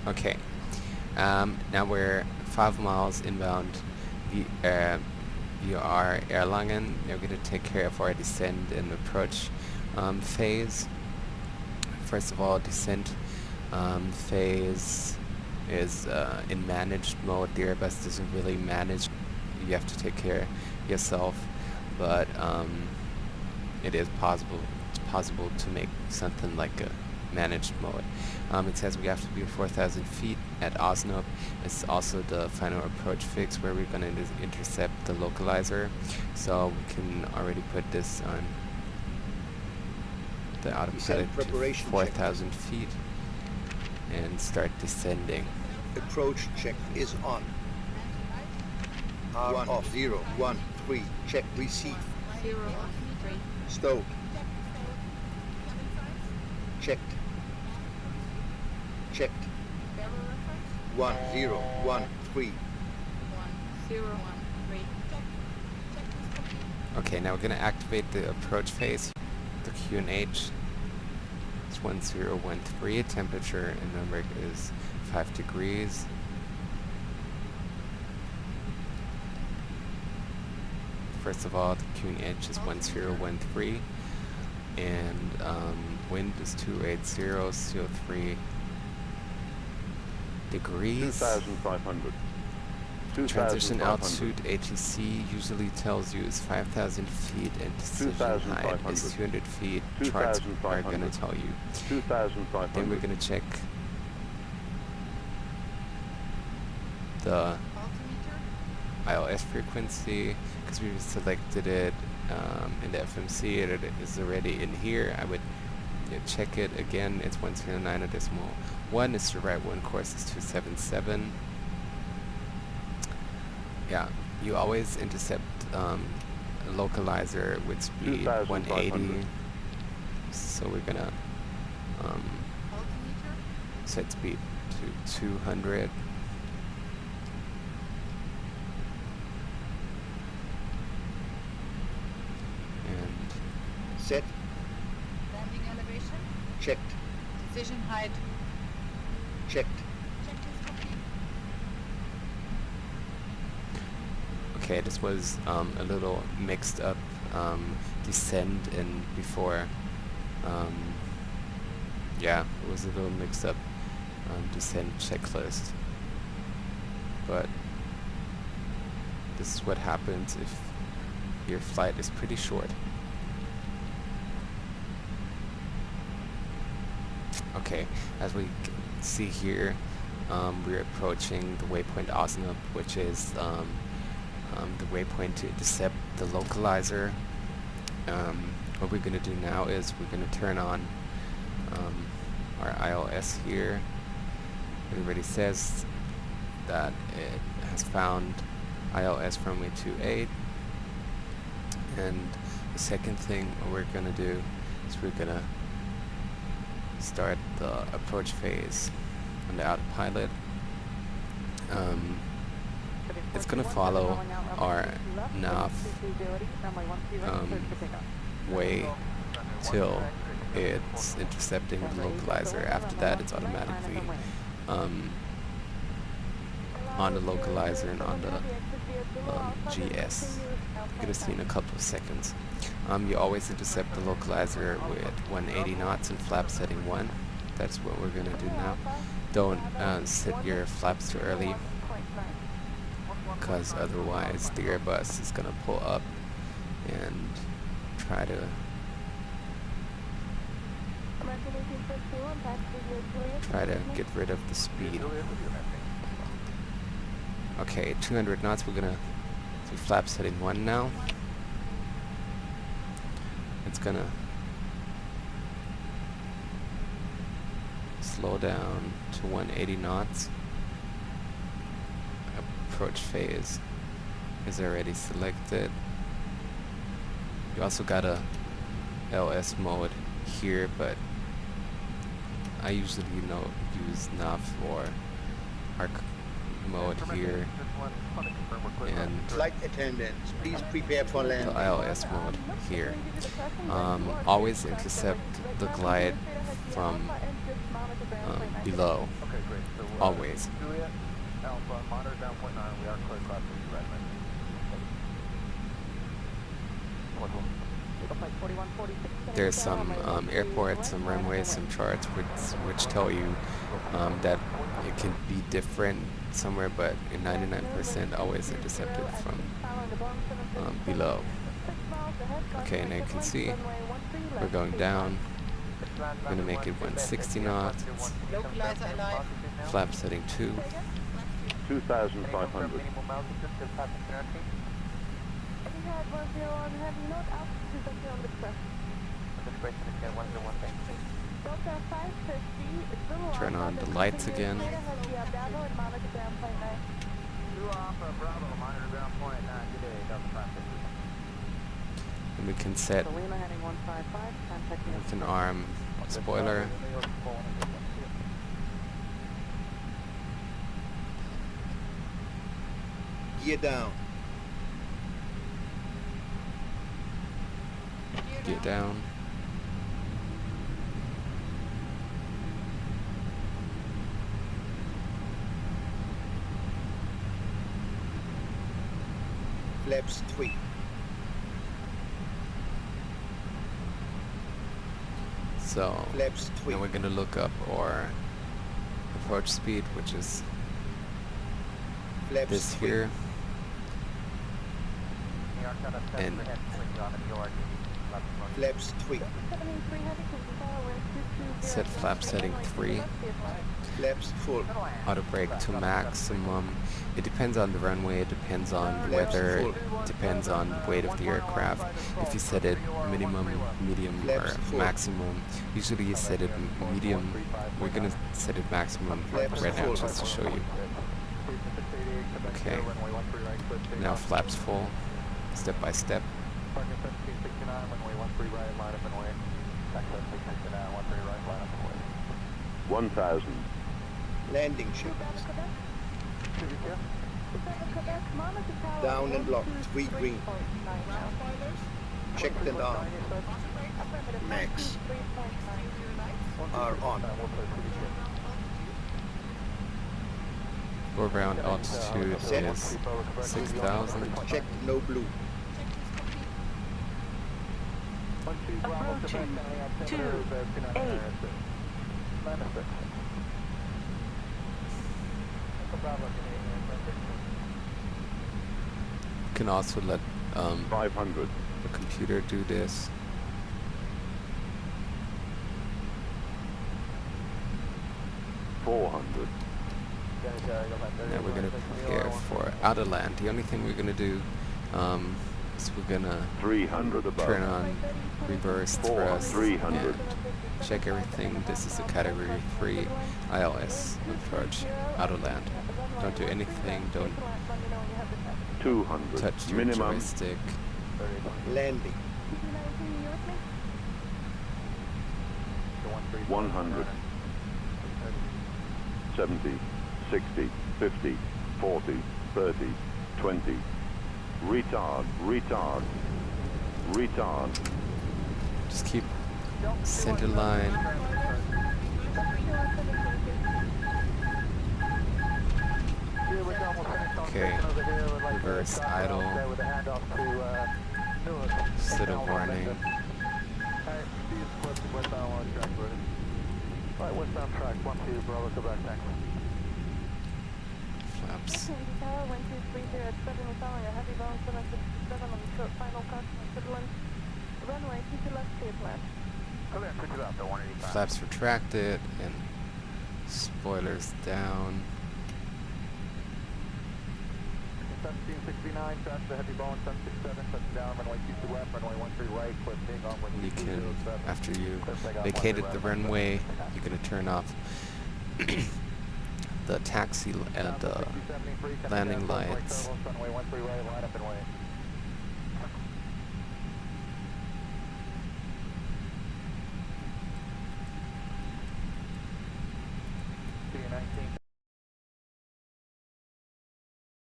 Okay. Now we're 5 miles inbound. We are Erlangen. We're going to take care of our descent and approach phase. First of all, descent phase is in managed mode. The Airbus doesn't really manage. You have to take care yourself, but it is possible. It's possible to make something like a managed mode. It says we have to be 4,000 feet at Osnabrück. It's also the final approach fix where we're going to intercept the localizer. So we can already put this on the autopilot to 4,000 feet and start descending. Approach check is on. R off 0, 1, 3, check receive. 0 off 3. Stowed. Checked. Checked. Barrel reference? 1, 0, 1, 3. 1, 0, 1, 3. Okay, now we're going to activate the approach phase. The QNH is 1013. Temperature in Nuremberg is 5 degrees. First of all, the QNH is 1013, and wind is 280, CO3 degrees. 2,500. Transition altitude ATC usually tells you is 5,000 feet and decision height is 200 feet. Charts are going to tell you. 2,500. Then we're going to check the ILS frequency because we selected it in the FMC. It is already in here. I would check it again. It's 109.1. It's the right one. Course is 277. Yeah, you always intercept a localizer with speed 180. So we're gonna set speed to 200. And set. Landing elevation? Checked. Decision height? Checked. Check is complete. okay, this was a little mixed up descent and before. Yeah, it was a little mixed up descent checklist. But this is what happens if your flight is pretty short. Okay, as we see here, we're approaching the waypoint Osnabrück, which is the waypoint to intercept the localizer. What we're going to do now is we're going to turn on our ILS here. It already says that it has found ILS runway 28. And the second thing we're going to do is we're going to start the approach phase on the autopilot. It's going to follow our nav way till it's intercepting the localizer. After that, it's automatically on the localizer and on the GS. You're going to see in a couple of seconds. You always intercept the localizer with 180 knots and flap setting 1. That's what we're going to do now. Don't set your flaps too early, because otherwise the Airbus is going to pull up and try to get rid of the speed. Okay, 200 knots. We're going to do flap setting 1 now. It's going to slow down to 180 knots. Approach phase is already selected. You also got a LS mode here, but I usually use nav or arc mode here, and Flight attendants, please prepare for landing. the ILS mode here. Always intercept the glide from below, Okay, great. So, always. Juliet, Alpha, monitor down point 9. We are clear class 6 red. There's some airports, some runways, some charts which tell you that it can be different somewhere, but in 99% always intercepted from below. Okay, now you can see we're going down. We're going to make it 160 knots. Localizer alive. Flap setting 2. 2,500. Turn on the lights again. And we can set, we can arm spoiler. Gear down. Gear down. Flaps 3. So Flaps 3. now we're going to look up our approach speed, which is Flaps this 3. here. And Flaps 3. set flap setting 3. Flaps full. Auto brake to maximum. It depends on the runway, it depends on weather, it depends on the weight of the aircraft. If you set it minimum, medium, or maximum, usually you set it medium. We're gonna set it maximum right now just to show you. Okay, now flaps full, step by step. 1,000. Landing ships. Down and locked. 3 green. Checked and armed. Max are on. Go around altitude is 6,000. Checked, no blue. Approaching 2-8. You can also let 500. the computer do this. $400. Now we're going to prepare for out of land. The only thing we're going to do is we're going to 300 above. turn on reverse thrust 300. and check everything. This is a category 3 ILS approach out of land. Don't do anything, don't 200. touch your Minimum. joystick. Landing. 100. 70. 60. 50. 40. 30. 20. Retard. Retard. Retard. Just keep center line. Okay, reverse idle. Set a warning. Flaps. Flaps retracted and spoilers down. 1769, track the heavy ball, 767, touching down, runway 22 left, runway 13 right, clip being on You can, after you vacated the runway, you're going to turn off the taxi and the landing lights. runway 13 right, line up and way.